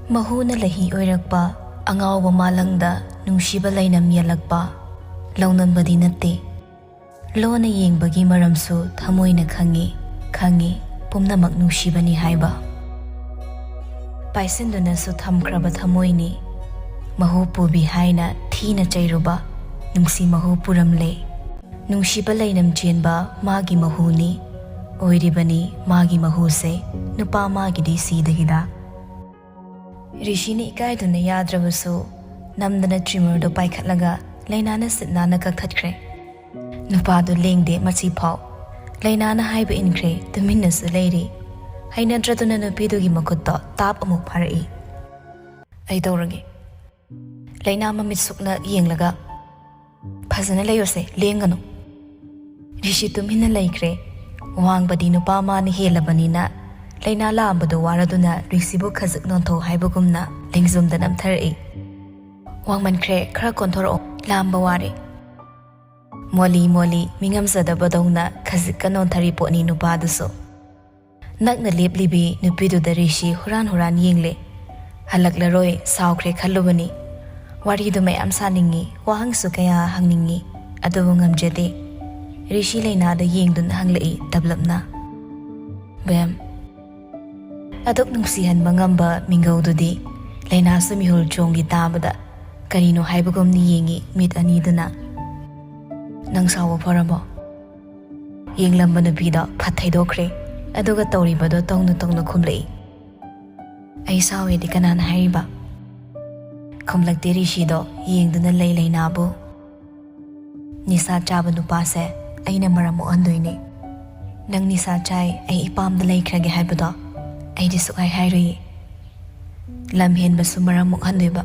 Mahuna lahi oirakpa, angawba malangda nungsiba lainam yalakpa, launambadi natte. Lona yengbagi maramsu thamoina khangi, pumnamak nungsibani haiba. Paisinduna su thamkraba thamoini, Mahu Pubi haina thina chairuba, nungsi Mahu Puramle. Nungsiba lainam chenba magi mahuni, oiribani magi mahuse, nupa magidi sidahida. Rishini ikaiduna yadrabasu, namdana trimmer do paikatlaga, lainana sitnana kakhatkre. Nupadu lengde machi pau, lainana haiba inkre, tuminasu lady. Haina draduna nupidugi makutto, tap amuk parai. Aidoragi. Laina mamitsukna yenglaga. Phazana layose, lengano. Rishi tumina laikre, wangbadi nupa mani helabanina. Laina lambadu waraduna risibu khazak nontho haibagumna lengzumdanam tharai. Wangmankre khara konthoro lamba ware. Moli mingamsadabadawna khazikka nonthari poni nupaduso. Nakna leplibi nupidu da rishi huran yengle. Halaklaroi saukre khalubani. Waridu mayam saningi, wahangsu kaya hangningi. Adubu ngamjade. Rishi laina da yengdun hanglai tablapna. Bam. Adok nungsihan mangamba mingaududi. Laina sumihul chongi tabada. Karino haibagom ni yengi mit aniduna. Nang sawa paramo. Yenglamba nupida pathaidokre. Aduga tauribado tongna khumlei. Ai sawe di kanan haiba. Khumlakte rishido yengduna lay nabu. Nisa chaba nupase aina maramo andoine. Nang nisa chai ay ipam da lay krage haibado. Ay disu ay hairui. Lamhen basu maramo andoiba.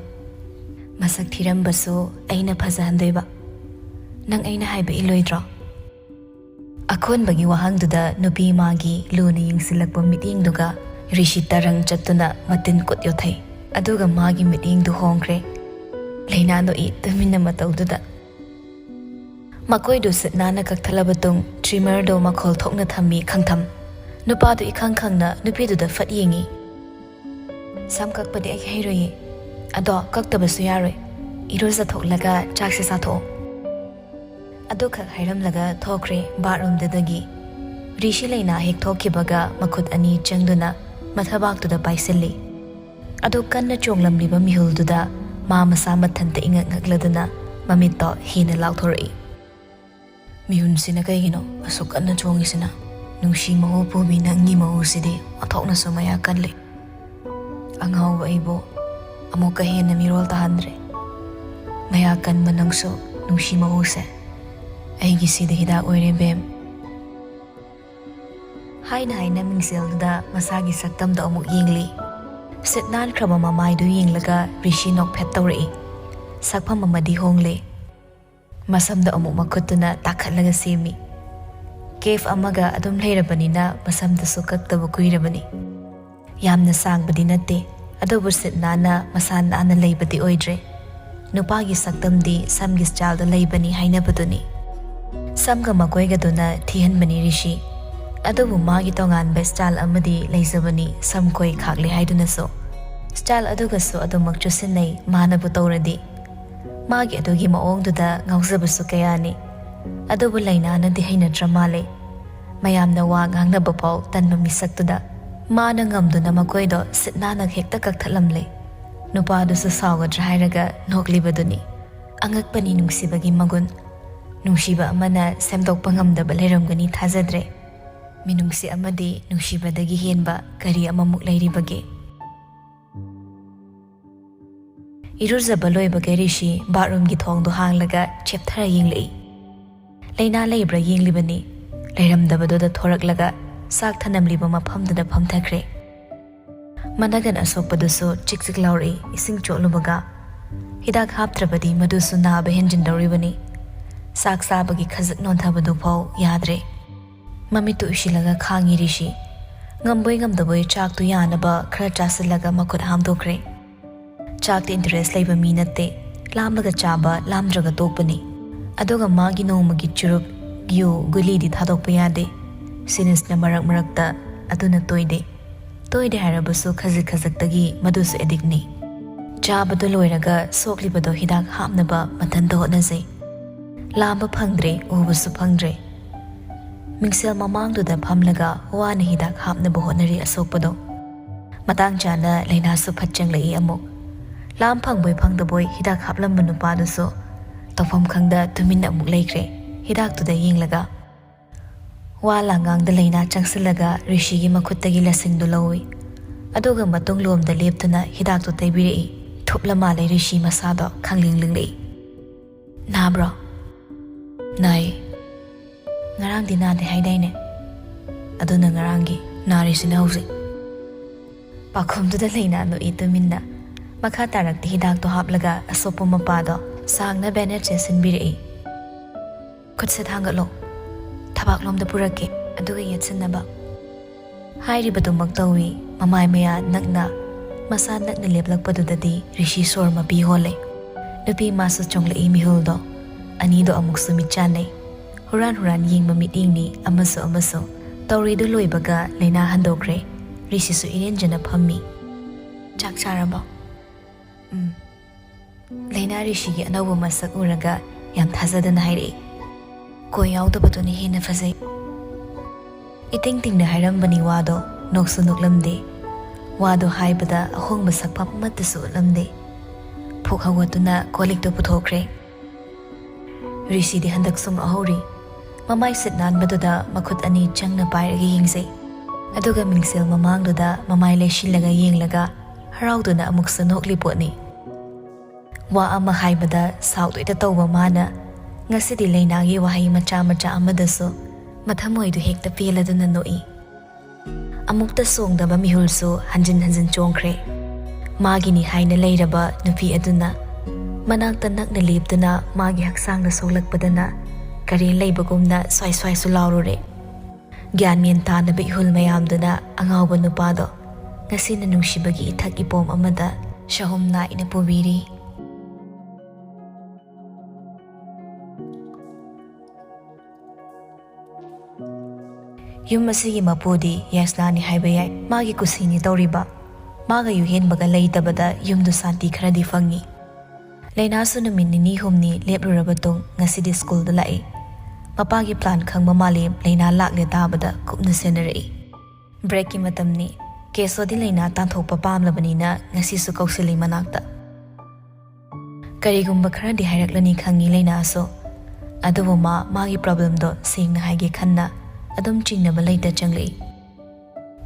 Masak thiram basu aina phaza andoiba. Nang aina haiba iloidro. Akon bagi wahangduda nupi magi luna yingsilakpa mitingduga rishi tarang chattuna matin kut yothai. Aduga magi mitingdu hongkre. Lainano I tumina mataududa. Makoidu sitnana kaktalabatung trimmer do makhol thokna thammi khangtham. Nupadu ikhangkhangna nupiduda fat yengi. Sam kakpadi ai hairoi. Ado kaktabasu yaroi. Iroza thoklaga chakse satho. Adukha hairamlaga thokre bathroom dadagi. Rishi laina hek thokibaga makut ani changduna mathabaktuda paisilli. Adu kanna chonglamliba mihulduda ma masa mathanta ingakladuna mamitto hina lauthorai. Mihunsina kaigino asuk anna chongisina. Nungsi Mahu Pubi nangi mahusidi athokna sumaya kanli. Angawba ibo amuka hina mirol tahandre. Maya kan manangso nungsi mahuse. Aigi sida hida oire bem. Haina mingselda masagi saktamda amuk yingli. Sitnan kraba mamaidu yinglaga rishi nok phet tawrai. Sakpa mamadi hongle. Masamda amuk makutuna takhatlaga semi. Cave amaga adum leirabanina masamda sukaktaba kuirabani. Yamna sangbadi natte. Adobu sitnana masana ana leibadi oidre. Nupagi saktamdi samgis chalda leibani hainabaduni. Samga makoigaduna thihanbani rishi. Adubu magi tonganba style amadi leizabani samkoi khakle haidunaso. Style adugaso adumak chusinai manabu tawradi. Magi adugi maongduda ngawzabasu kayani. Adubu lainana di hainadra male. Mayamna wa ngangnaba paw tanma misaktuda. Mana ngamduna makoido sitnanag hekta kakthalamle. Nupadu sa sawgadra hairaga noklibaduni. Angakpani nungsibagi magun. Nungsiba amana semdokpa ngamdaba leiramgani thazadre. Minungsi amadi nungsibadagi henba kari amamuk leiribage. Iruzaba loibage rishi bathroomgi thongdo hanglaga chepthara yinglei. Laina leibra yinglibani. Leiramdabadoda thoraklaga sak thanamliba mafamdada phamthakre. Managan asokpaduso chik lauri ising cholubaga. Hidak haptrabadi madusu naaba henjindawribani. Sak sabagi khazak nonthabadu pau yadre. Mamitu ishilaga khangi rishi. Ngamboi ngamdaboi chak tu yanaba khara chasilaga makut hamdokre. Chak ti interest laiba mi natte. Lamlaga chaba lamdraga tokpani. Aduga magi nomagi churuk gyu guli di thadokpa yade. Sinisna marakta aduna toide. toide harabusu khazik khazak-tagi madusu edikni. Chabadu loiraga soklibado hidak hapnaba matanda hotnazai. Lamba phangdre ubusu phangdre. Mingsel mamangduda phamlaga wana hidak hapnaba hotnari asokpado. Matang chana lainasu phatchanglai amuk. Lam phangboy phangdaboy hidak haplamba nupadusu tawpham khangda tuminna amuk leikre. Hidak tuda yenglaga wala ngang da laina changsilaga rishigi makhuttagi lasingdu lawi. Aduga matung lomda leptuna hidak tu taibiri. Thupla malay rishi masado khanglinglinglei. Na bro. Nai. Ngarang di nade haidayne. Aduna ngarangi narisina hausi. Pakhumduda laina no ituminna. Makha tarakti hidak tu haplaga asopo mapado sangna Beina Ch sinbiri. Khutse thangalo. Tabak lomda purake aduga yatsinaba. Hairibadu magtawi mamay maya nagna masa nagna leplakpadudadi rishi sor mabi hole. Nupi masu chongla mihuldo anido amuk sumichanay. Huran ying mamitingni amaso tawrido loibaga laina handokre rishi su irenjana phammi. Chak charabo. Laina rishi gi anawu masak uraga yam thazadana hairi. Koi yaudabaduni hena fazai. Iting tingna hairambani wado noksu noklamde. Wado haibada ahong masak papamatasu lamde. Pukhawatuna kolikto puthokre. Rishi di handak sum ahori. Mamay sitnan baduda makut ani changna pairagi yingzai. Aduga mingsel mamangduda mamay leishilaga yenglaga harauduna amuk sanokli potni. Wa ama haibada saudu ita tawba mana ngasidi lainagi wahay macha amadaso mathamoydu hekta peladuna noi. Amukta songdaba mihulso hanjin chongkre. Magini haina leiraba nupi aduna manakta nakna leptuna magi haksangda soglakpadana kari leibagumna swai sulaurure. Gyan mien tanaba ihul mayamduna angawba nupado ngasina nungshibagi ithak ipom amada shahum na inapubiri. Yum masigi mapudi yasnani haibaya magi kusini tawriba. Maga yuhen baga leitabada yumdu santi kharadi fangi. Lainasu numin nini humni leplurabatong ngasidi school da lai. Mapagi plan khang mamalim laina lakle tabada kupna senari. Breaki matamni keso di laina tanthokpa pamlabanina ngasisu kausili manakta. Karigumba kharadi hairaklani khangi lainaso. Adubu magi problem do singna haige khanna adum chingnaba leita changlei.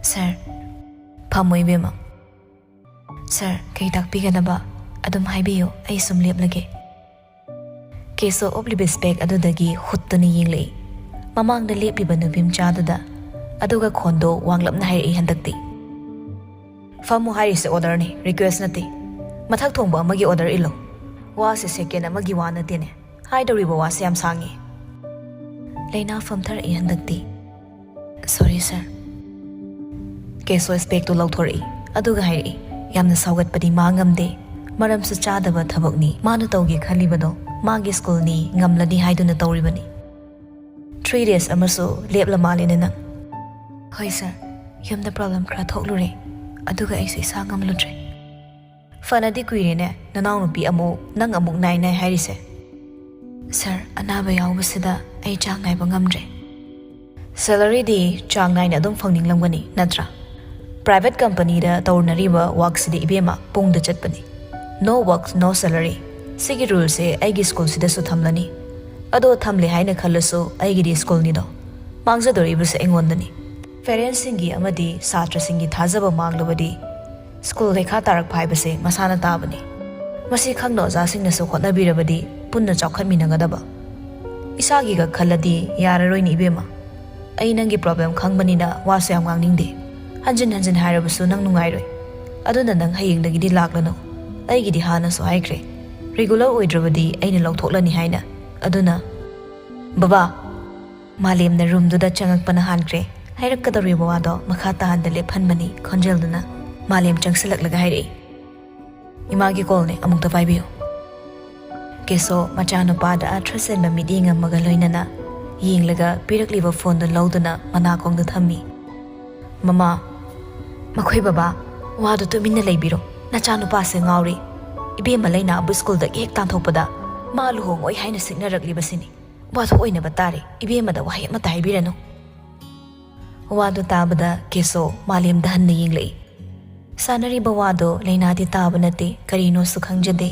Sir, phamoy bema. Sir, kay takpiganaba adum haibiyo ay sumleplage. Keso oblibespek adudagi huttani yinglei. Mamangda lepliba nubim chaduda aduga khondo wanglapna hairi handakti. Famu hairi order ni request nati. Mathak thongba amagi order ilo. Wa se second amagi wa natine. Haidoriba wa se yam sangi. Laina famthar I handakti. Sorry sir. Keso spek to lauthori aduga hairi yamna saugatpadi mangamde. Maram sa chadaba thabakni manu tawgi khalibado magi school ni ngamladi haiduna tawribani. 3 days amaso lepla malina nang. Hoy sir, yamna problem khra thoklure aduga aise isa ngamludre. Fanadi kuirene nanaw nupi amu nang amuk nai hairise. Sir, anaba yawbasida ai chang nai bangamdre. Salary di chang nai na adum fangninglamgani natra. Private company da tawrnariba work sidi ibema pungda chatpani. No work, no salary. Sigi rule se aigi school sida su thamlani. Ado thamle haina khalasu aigi di school ni do. Mangza doriba se engondani. Parents singi amadi satra singi thazaba manglabadi. School lekha tarak phaiba se masana tabani. Masi khangno za singna su khotnabirabadi punna chawkhatminagadaba. Isagi ga khaladi yararoi ni ibema. Ai nangi problem khangbani na wasu yam ngangningde. Hanjin harabusu nang nungairoi. Aduna nang hayingdagi di laklano. Aigi di hana so haikre. Regular oidrabadi aina lawthoklani haina. Aduna Baba Malim na room duda changakpana hankre. Hairakadoriba wado makha tahanda lephanbani khonjelduna Malim changsilaklaga hairi. Imagi call ne amukta paibiyo. Keso machano pada atrasen ba meeting amaga loinana yinglaga pirakliba phone da lawduna manakong da thammi. Mama Makhoi baba wadu tuminna leibiro nachanupa se ngauri ibema leina bu school da hek tanthopada ma luhong oi haina signaragli basini watho oina batare ibema da wahi ma taibirano wadu tabada keso malem da hanne yinglei sanari bawado leina di tabanate karino sukhangjade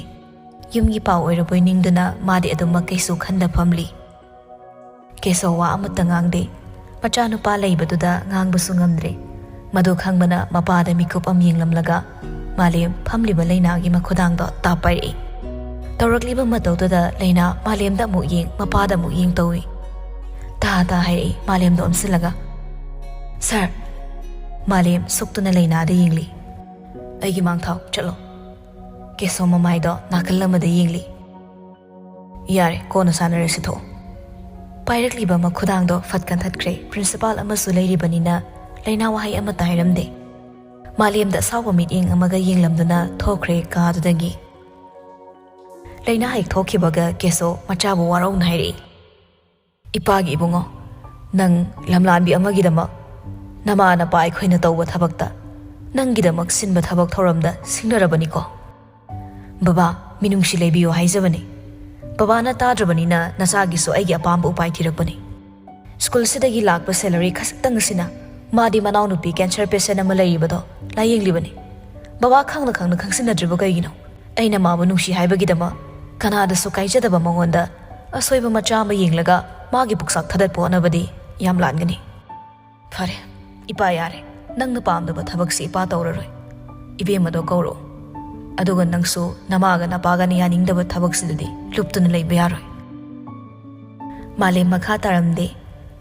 yumgi paw oiraboi ningduna madi aduma kaisu khanda phamli keso wa amata ngangde machanupa leibaduda ngangbasu ngamdre madu khangbana mapada mikup am yinglamlaga malem phamliba leinagi makhudangdo tapai tawrakliba matawda leina malemda mu ying mapada mu ying tawi ta hai malemdo amsilaga sir malem suktuna leina de yingli aigi mangthau chalo keso mamaido nakalamada yingli yare kona sanare sitho pairakliba makhudangdo fatkan thatkre principal amasu leiribanina leina wahai ama tairamde malemda sawa meeting amaga yinglamduna thokre kaadudagi leina haik thokibaga keso machabu warau nairi ipagi ibungo nang lamlanbi amagidama nama na pai khoina tawba thabakta nangidamak sinba thabak thoramda singnarabani ko baba minungsi leibiyo haijabani baba na tadrabani na nasagi so aigi apamba upai thirakpani school sidagi lakpa salary khasktang sina madi manau nupi cancer patient ama leibado layinglibani baba khangna khangsinadriba kaigino aina mabu nungsi haibagidama kanada so kaijadaba mangonda asoiba macha ma yinglaga magi puksak thadat ponabadi yam langani phare ipa yare nangna pamdaba thabak si ipa tawraroi ibemado kauro aduga nangsu namaga napaga ni yaningdaba thabak sidudi luptuna leiba yaroi male makha taramde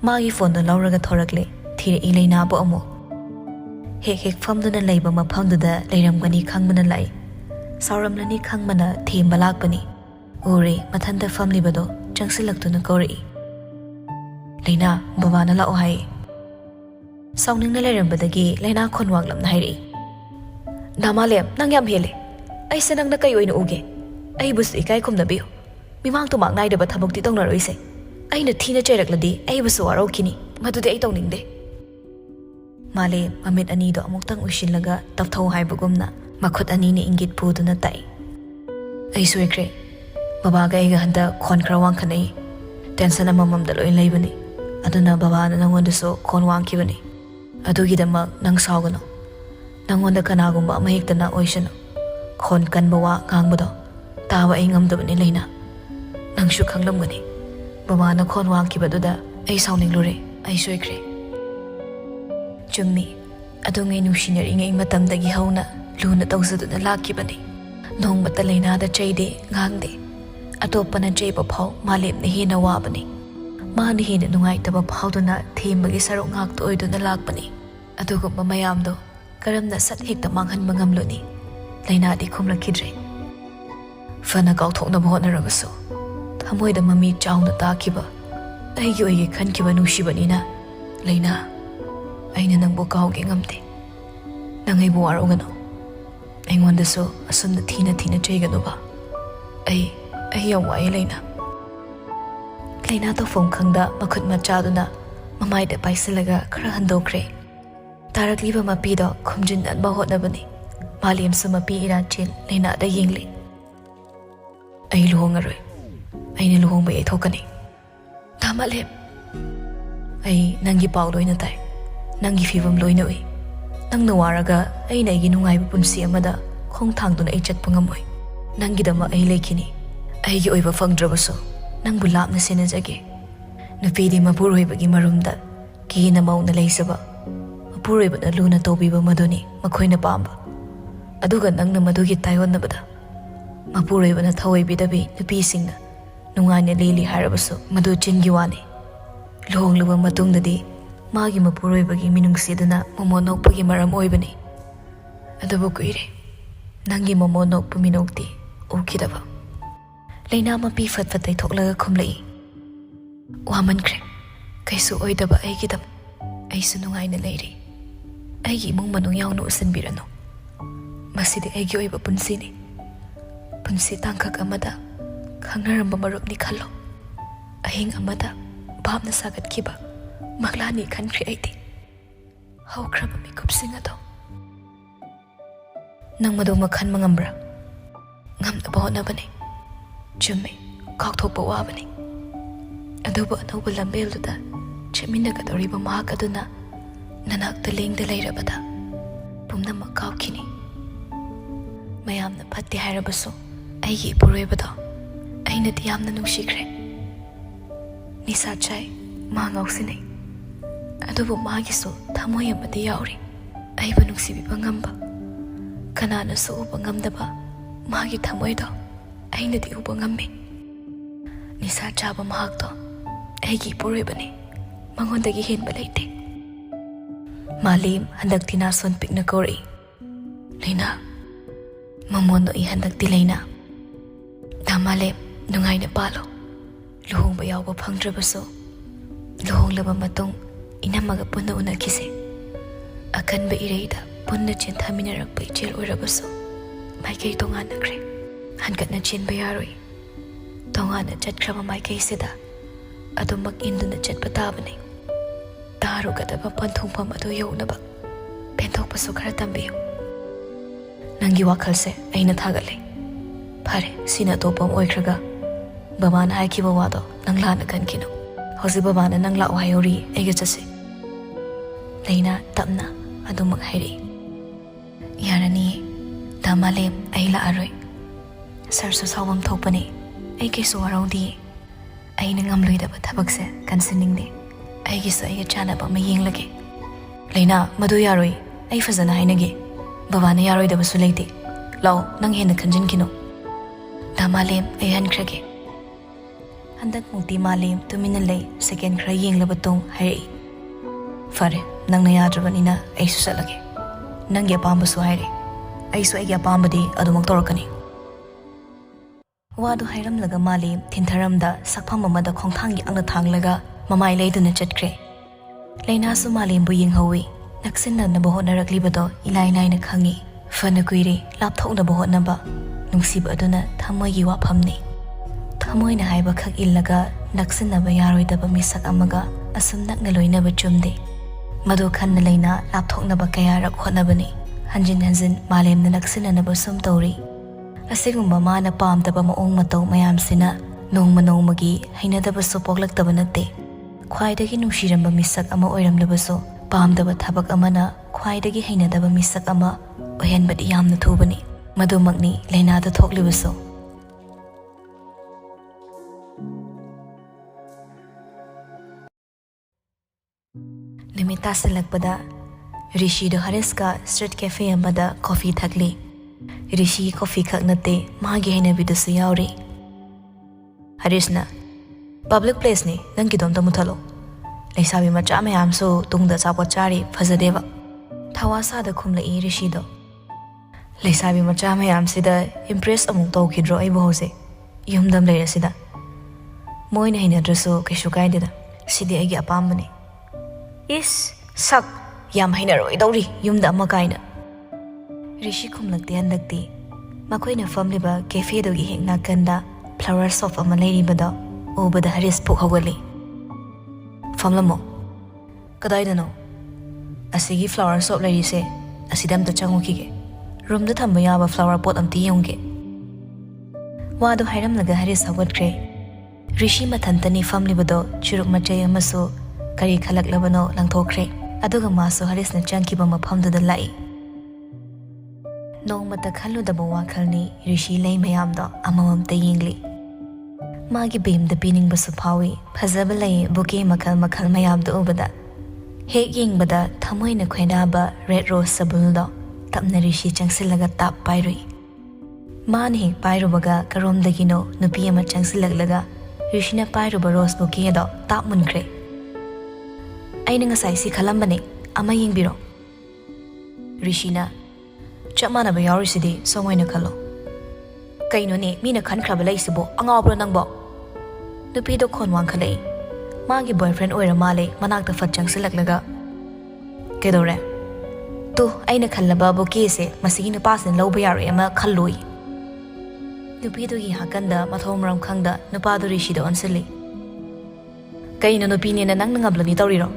magi phone lauraga thorakle thire ileina bo amo hek famduna leiba maphamduda leiramgani khangbana lai sauramlani khangmana themba lakpani ore mathanda famlibado changsilaktuna kori leina babana la ohai sauningna leirambadagi leina khonwanglamna hairi namalem nang yam hele ai se nangna kai oina uge ai bus ikai khumna biyo mimang tu mak naidaba thabukti tongnaroise aina thina chairakladi ai busu warokini madudi ai tongningsde male mamit ani do amuktang ushinlaga tapthau haibagumna makhut ani ni ingit puduna tai ai soikre baba ga iga handa khon krawang khanai tension amamam da loi leibani aduna baba na nangonda so khon wang kibani adugi dama nang saugano nangonda kanagumba mahekta na oishano khon kan bawa gangbado tawa ai ngamdabani leina nangshu khanglamgani baba na khon wang kibaduda ai sauning lure ai soikre chummi adungai nushinari ngai matamdagi hauna luna tawsaduna lakibani nongmata leina da chaide ngangde atopana jeba phau malemne hena wabani mani hena nungaitaba phauduna thembagi sarok ngakto oiduna lakpani adugumba mayamdo karamna sat hekta manghan mangamluni leina di khumlakhidre fana kauthokna bhonarabasu thamoida mami chauna takiba aigi oige khankiba nushibanina leina aina nangbo kauge ngamte nangai bo arogano aingonda so asunda thina chaigano ba ai yam wai leina to phom khangda makhut machaduna mamai da paisilaga khara handokre tarakliba mapi do khumjin an ba hotnabani malem suma pi ira chil leina da yingli ai luhongaroi aina luhong bai thokani tamalem ai nangi paw loina tai nangi fibam loina ui nang nawaraga ai na gi nungai bu punsi amada khong thangduna ai chatpa ngamoi nangi dama ai lekini aigi oiba fangdrabaso nangbu lapna senajage nupidi mapuroibagi marumda kina mauna leisaba mapuroibana luna tobiba maduni makhoina pamba aduga nangna madugi tayonnabada mapuroibana thawaibidabi nupisingna nungaina lili harabaso madu chingi wani lohongluba matungdadi magi mapuroibagi minungsiduna momonokpagi maram oibani adubu kuire nangi momonokpu minokti ukidaba leina mapi fatfatai thoklaga khumlai wamankhre kaisu oidaba aigidam aisu nungaina leiri aigi imung manung yaunu usanbirano masidi aigi oiba punsini punsi tangkak amada khangnaramba marupni khallo ahing amada bhabna sagatkiba maglani khankhre aidi haukraba mikupsing ado Nang madu makhan mangambra. Ngam na bahot na bani. Chumme, kaukthokpa wabani. Aduba anauba lambeluda cheminagadoriba mahak aduna nanakta lengda leirabada pumnamak kaukini. Mayamna phatti hairabasu aigi ipuroibado ainadi yamna nungsikre. Nisa chai ma ngausinai. Adubu magisu thamoy amadi yauri. Aiba nungsibiba ngamba. Kananasu uba ngamdaba magi thamoydo ainadi uba ngamme. Nisa chaba mahakto aigi ipuroibani mangondagi henba leite. Malim handakti nason pikna kori. Leina Mamono I handakti leina. Damalem nungaina palo. Luhong bayaw ba phangdrabaso. Luhong laba matong inamaga punna unakise. Akan ba ireida punna chin thaminarak pa ichel oirabaso. May kay tonga nakre. Hankat na chin bayaroi. Tonga na chat krama may kay sida. Ato mag-indo na chat patabane. Taro kadaba panthungpam ato yaw na ba. Pentok paso kara tambiyo. Nangi wakhalse aina thagalay. Pare sina topam oikraga. Babana haikiba wado nang lana kankino. Hosi babana nang lao hayori aiga chase. Leina tapna adu maghairi. Yarani damalem ai la aroi. Sarso sawam thokpani ai kesu waraudi. Ai nangam loidaba thabakse kansiningde. Ai gisa ai chanaba mayeng lage. Leina madu yaroi ai fazana hainage. Babana yaroi da basu leite. Lao nang hena kanjin kino. Damalem ay hankrage. Handak mukti malim tumina lay second kra yeng labatong hari. Fare nang nayadrabanina ay susalage. Nang yapamba su hari. Ay su ay yapamba di adumang torakani. Wadu hayram laga malim tintharam da sakpam mamada khongthang yang na thang laga mamay lay duna chatkre. Layna su malim bu yeng hawi. Naksin na nabuhot na raglibado ilay-ilay na khangi. Fana kuiri lapthok na buhot na ba. Nungsiba aduna thamoy giwa phamni. Thamoy na haiba khak illaga naksin na ba yaroi daba misak amaga asum nak na loy na ba chumde. Madu khan na layna lapthok na ba kaya rak hot na ba ni. Hanjin malem na naksin na ba sum tawri. Asigumba ma na pam daba maong mataw mayam sina nong magi haina daba supoglak daba nate. Khwaidagi nungsiramba misak ama oiram labaso. Pamdaba thabak amana khwaidagi hainadaba misak ama ohenbadi yamna thubani madumagni lainada thoklibaso nimita salakpada rishi do hariska street cafe amada coffee thakli rishi coffee khak nate magi hainabidu su yauri harisna public place ni nangi dom muthalo Laisabi macha mayam so tungda chapot chari phajadeba thawasa da khumla I rishido Laisabi macha mayam sida impress amung tawkhidro ai bohose yumdam leira sida moina hinadraso kaishu kaideda sidi agi apambani is sak yam hinaroi dawri yumda ama kaina rishi khumlakte handakti makoina famliba cafe dogi hekna kanda flower shop ama leiribada obada haris puk hawali Famlamo Kadaidano Asigi flower shop lairise Asidam to changukige Room da thamba yaba flower pot amti yongge Wadu hairam laga haris hawat kre Rishi mathantani famli bado churuk machay amaso Kari khalak labano langthokre Aduga maso haris na changkiba maphamdu da lai Nong mata khalu da bawa khalni Rishi lay mayamda amamam ta yingli Magi beam da pining basu phawi phajaba lay bouquet makal mayam da ubada hek yeng bada thamoy na khoina ba red rose sabul do tapna rishi changsilaga tap pairui man hek pairu baga karom dagino nupi ama changsilaglaga rishi na pairu ba rose bouquet do tap munkre aina ngasai si khalambane ama yengbiro rishi na chamana ba yawri sidi songoi na khalo Kaino ni mina khan khraba lai sibo angawbro nangbo nupi do khon wang khalai magi boyfriend oira male manak da fat changsilaglaga kedore tu aina khallaba bouquet se masigi nupa sin loba yari ama khalloi nupi do gi hakanda mathomram khangda nupa do rishi do ansali kaino nupi ni na nang ngabla ni tawriro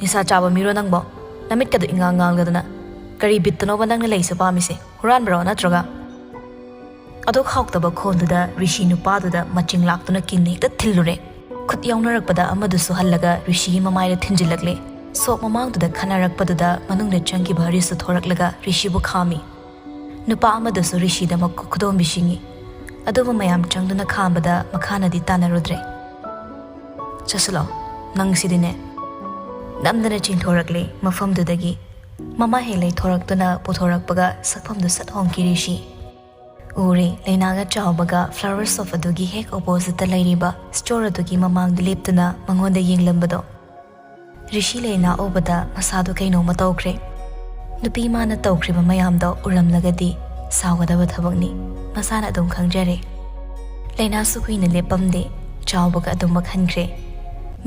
nisa chaba miro nangbo namit ka do inga ngalgadana ꯀꯔꯤ ꯕꯤꯠꯇꯅꯣꯕ ꯅꯪꯅ ꯂꯩꯁꯨ ꯄꯥꯝꯃꯤꯁꯦ ꯍꯨꯔꯥꯟꯕꯔꯣ ꯅꯠꯇ꯭ꯔꯒ ꯑꯗꯨꯛ ꯍꯥꯎꯇꯕ ꯈꯣꯟꯗꯨꯗ ꯔꯤꯁꯤ ꯅꯨꯄꯥꯗꯨꯗ ꯃꯆꯤꯡ ꯂꯥꯛꯇꯨꯅ ꯀꯤꯟꯅ ꯍꯦꯛꯇ ꯊꯤꯜꯂꯨꯔꯦ ꯈꯨꯠ ꯌꯥꯎꯅꯔꯛꯄꯗ ꯑꯃꯗꯨꯁꯨ ꯍꯜꯂꯒ ꯔꯤꯁꯤꯒꯤ ꯃꯃꯥꯏꯗ ꯊꯤꯟꯖꯤꯜꯂꯛꯂꯦ ꯁꯣꯛ ꯃꯃꯥꯡꯗꯨꯗ ꯈꯟꯅꯔꯛꯄꯗꯨꯗ ꯃꯅꯨꯡꯗ ꯆꯪꯈꯤꯕ ꯍꯔꯤꯁꯁꯨ ꯊꯣꯔꯛꯂꯒ ꯔꯤꯁꯤꯕꯨ ꯈꯥꯝꯃꯤ ꯅꯨꯄಾ ꯑꯃꯗꯨꯁꯨ ꯔꯤꯁꯤꯗ ꯃꯈꯨꯠ ꯈꯨꯗꯣꯝꯕꯤ ꯁꯤꯡꯉꯤ ꯑꯗꯨꯕꯨ ꯃꯌꯥꯝ ꯆꯪꯗꯨꯅ ꯈꯥꯝꯕꯗ ꯃꯈꯥꯅꯗꯤ ꯇꯥꯟꯅꯔꯨꯗ꯭ꯔꯦ ꯆꯠꯁꯤꯂꯣ ꯅꯪꯁꯤꯗꯤꯅꯦ ꯅꯝꯗꯅ ꯆꯤꯡꯊꯣꯔꯛꯂꯦ ꯃꯐꯝꯗꯨꯗꯒꯤ ꯃꯃꯥ ꯍꯦꯛ ꯂꯩꯊꯣꯔꯛꯇꯨꯅ ꯄꯨꯊꯣꯔꯛꯄꯒ ꯁꯛꯐꯝꯗꯨ ꯁꯠ ꯍꯣꯡꯈꯤ ꯔꯤꯁꯤ ꯎꯔꯦ ꯂꯩꯅꯥꯒ ꯆꯥꯎꯕꯒ ꯐ꯭ꯂꯥꯋꯔ ꯁꯣꯞ ꯑꯗꯨꯒꯤ ꯍꯦꯛ ꯑꯣꯄꯣꯖꯤꯠꯇ ꯂꯩꯔꯤꯕ ꯁ꯭ꯇꯣꯔ ꯑꯗꯨꯒꯤ ꯃꯃꯥꯡꯗ ꯂꯦꯞꯇꯨꯅ ꯃꯉꯣꯟꯗ ꯌꯦꯡꯂꯝꯕꯗꯣ ꯔꯤꯁꯤ ꯂꯩꯅꯥ ꯎꯕꯗ ꯃꯁꯥꯗꯨ ꯀꯩꯅꯣꯝꯃ ꯇꯧꯈ꯭ꯔꯦ ꯅꯨꯄꯤ ꯃꯥꯅ ꯇꯧꯈ꯭ꯔꯤꯕ ꯃꯌꯥꯝꯗꯣ ꯎꯔꯝꯂꯒꯗꯤ ꯁꯥꯎꯒꯗꯕ ꯊꯕꯛꯅꯤ ꯃꯁꯥꯅ ꯑꯗꯨꯝ ꯈꯪꯖꯔꯦ ꯂꯩꯅꯥꯁꯨ ꯀꯨꯏꯅ ꯂꯦꯞꯄꯝꯗꯦ ꯆꯥꯎꯕꯒ ꯑꯗꯨꯃꯛ ꯍꯟꯈ꯭ꯔꯦ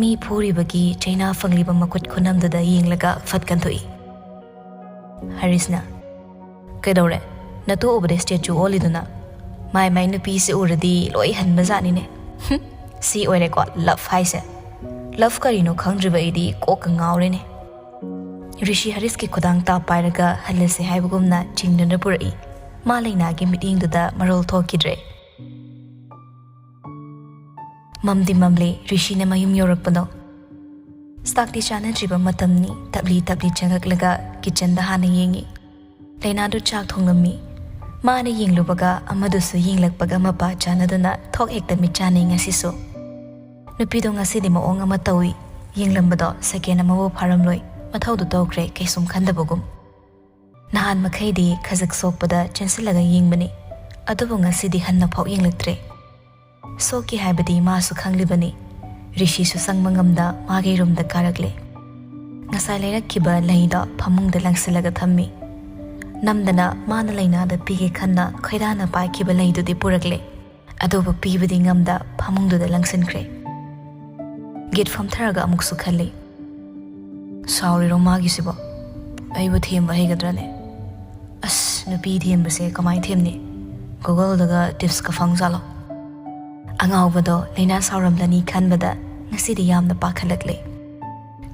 ꯃꯤ ꯐꯨꯔꯤꯕꯒꯤ ꯆꯩꯅꯥ ꯐꯪꯂꯤꯕ ꯃꯈꯨꯠ ꯈꯨꯅꯝꯗꯨꯗ ꯌꯦꯡꯂꯒ ꯐꯠ ꯀꯟꯊꯣꯛꯏ ꯍꯔꯤꯁꯅ ꯀꯩꯗꯧꯔꯦ ꯅꯇꯨ ꯎꯕꯗ ꯁ꯭ꯇꯦꯆꯨ ꯑꯣꯜꯂꯤꯗꯨꯅ ꯃꯥꯏ ꯃꯥꯏ ꯅꯨꯄꯤꯁꯦ ꯎꯔꯗꯤ ꯂꯣꯏ ꯍꯟꯕ ꯖꯥꯠꯅꯤꯅꯦ ꯁꯤ ꯑꯣꯏꯔꯦꯀꯣ ꯂꯚ ꯍꯥꯏꯁꯦ ꯂꯚ ꯀꯔꯤꯅꯣ ꯈꯪꯗ꯭ꯔꯤꯕ ꯑꯩꯗꯤ ꯀꯣꯛꯀ ꯉꯥꯎꯔꯦꯅꯦ ꯔꯤꯁꯤ ꯍꯔꯤꯁꯀꯤ ꯈꯨꯗꯥꯡ ꯇꯥ ꯄꯥꯏꯔꯒ ꯍꯜꯂꯁꯦ ꯍꯥꯏꯕꯒꯨꯝꯅ ꯆꯤꯡꯗꯨꯅ ꯄꯨꯔꯛꯏ ꯃꯥ ꯂꯩꯅꯥꯒꯤ ꯃꯤꯠꯌꯦꯡꯗꯨꯗ ꯃꯔꯣꯜ ꯊꯣꯛꯈꯤꯗ꯭ꯔꯦ ꯃꯝꯗꯤ ꯃꯝꯂꯦ ꯔꯤꯁꯤꯅ ꯃꯌꯨꯝ ꯌꯧꯔꯛꯄꯗꯣ ꯆꯥꯛꯇꯤ ꯆꯥꯅꯗ꯭ꯔꯤꯕ ꯃꯇꯝꯅꯤ ꯇꯞꯂꯤ ꯇꯞꯂꯤ ꯆꯪꯉꯛꯂꯒ ꯀꯤꯆꯟꯗ ꯍꯥꯟꯅ ꯌꯦꯡꯉꯤ ꯂꯩꯅꯥꯗꯨ ꯆꯥꯛ ꯊꯣꯡꯂꯝꯃꯤ ꯃꯥꯅ ꯌꯦꯡꯂꯨꯕꯒ ꯑꯃꯗꯨꯁꯨ ꯌꯦꯡꯂꯛꯄꯒ ꯃꯄꯥ ꯆꯥꯟꯅꯗꯨꯅ ꯊꯣꯛ ꯍꯦꯛꯇ ꯃꯤꯠ ꯆꯥꯅꯩ ꯉꯁꯤꯁꯨ ꯅꯨꯄꯤꯗꯣ ꯉꯁꯤꯗꯤ ꯃꯑꯣꯡ ꯑꯃ ꯇꯧꯏ ꯌꯦꯡꯂꯝꯕꯗꯣ ꯁꯦꯀꯦꯟ ꯑꯃꯕꯨ ꯐꯥꯔꯝꯂꯣꯏ ꯃꯊꯧꯗꯨ ꯇꯧꯈ꯭ꯔꯦ ꯀꯩꯁꯨꯝ ꯈꯟꯗꯕꯒꯨꯝ ꯅꯍꯥꯟ ꯃꯈꯩꯗꯤ ꯈꯖꯤꯛ ꯁꯣꯛꯄꯗ ꯆꯦꯟꯁꯤꯜꯂꯒ ꯌꯦꯡꯕꯅꯤ ꯑꯗꯨꯕꯨ ꯉꯁꯤꯗꯤ ꯍꯟꯅꯐꯥꯎ ꯌꯦꯡꯂꯛꯇ꯭ꯔꯦ ꯁꯣꯛꯀꯤ ꯍꯥꯏꯕꯗꯤ ꯃꯥꯁꯨ ꯈꯪꯂꯤꯕꯅꯤ ꯔꯤꯁꯤꯁꯨ ꯆꯪꯕ ꯉꯝꯗ ꯃꯥꯒꯤ ꯔꯨꯝꯗ ꯀꯥꯔꯛꯂꯦ ꯉꯁꯥꯏ ꯂꯩꯔꯛꯈꯤꯕ ꯂꯩꯗꯣ ꯐꯃꯨꯡꯗ ꯂꯪꯁꯤꯜꯂꯒ ꯊꯝꯃꯤ ꯅꯝꯗꯅ ꯃꯥꯅ ꯂꯩꯅꯥꯗ ꯄꯤꯒꯦ ꯈꯟꯅ ꯈꯣꯏꯗꯥꯅ ꯄꯥꯏꯈꯤꯕ ꯂꯩꯗꯨꯗꯤ ꯄꯨꯔꯛꯂꯦ ꯑꯗꯨꯕꯨ ꯄꯤꯕꯗꯤ ꯉꯝꯗ ꯐꯃꯨꯡꯗꯨꯗ ꯂꯪꯁꯤꯟꯈ꯭ꯔꯦ ꯒꯦꯠ ꯐꯝꯊꯔꯒ ꯑꯃꯨꯛꯁꯨ ꯈꯜꯂꯤ ꯁꯥꯎꯔꯤꯔꯣ ꯃꯥꯒꯤꯁꯤꯕꯣ ꯑꯩꯕꯨ ꯊꯦꯝꯕ ꯍꯩꯒꯗ꯭ꯔꯅꯦ ꯑꯁ ꯅꯨꯄꯤ ꯊꯦꯝꯕꯁꯦ ꯀꯃꯥꯏꯅ ꯊꯦꯝꯅꯤ ꯒꯨꯒꯜꯗꯒ ꯇꯤꯞꯁꯀ ꯐꯪꯖꯥꯠꯂꯣ ꯑꯉꯥꯎꯕꯗꯣ ꯂꯩꯅꯥ ꯁꯥꯎꯔꯝꯂꯅꯤ ꯈꯟꯕꯗ ꯉꯁꯤꯗꯤ ꯌꯥꯝꯅ ꯄꯥꯈꯠꯂꯛꯂꯦ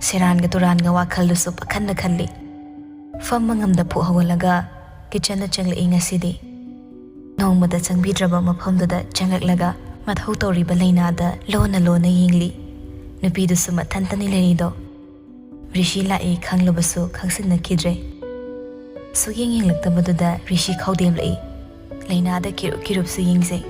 ꯁꯦꯔꯥꯟꯒ ꯇꯨꯔꯥꯟꯒ ꯋꯥꯈꯜꯗꯨꯁꯨ ꯄꯥꯈꯟꯅ ꯈꯜꯂꯤ ꯐꯝꯕ ꯉꯝꯗ ꯐꯨꯛ ꯍꯧꯒꯠꯂꯒ ꯀꯤꯆꯟꯗ ꯆꯪꯂꯛꯏ ꯉꯁꯤꯗꯤ ꯅꯣꯡꯃꯗ ꯆꯪꯕꯤꯗ꯭ꯔꯕ ꯃꯐꯝꯗꯨꯗ ꯆꯪꯂꯛꯂꯒ ꯃꯊꯧ ꯇꯧꯔꯤꯕ ꯂꯩꯅꯥꯗ ꯂꯣꯟꯅ ꯂꯣꯟꯅ ꯌꯦꯡꯂꯤ ꯅꯨꯄꯤꯗꯨꯁꯨ ꯃꯊꯟꯇꯅꯤ ꯂꯩꯔꯤꯗꯣ ꯔꯤꯁꯤ ꯂꯥꯛꯏ ꯈꯪꯂꯕꯁꯨ ꯈꯪꯁꯤꯟꯅꯈꯤꯗ꯭ꯔꯦ ꯁꯨꯌꯦꯡ ꯌꯦꯡꯂꯛꯇꯕꯗꯨꯗ ꯔꯤꯁꯤ ꯈꯧꯗꯦꯝꯂꯛꯏ ꯂꯩꯅꯥꯗ ꯀꯤꯔꯨꯞ ꯀꯤꯔꯨꯞꯁꯨ ꯌꯦꯡꯖꯩ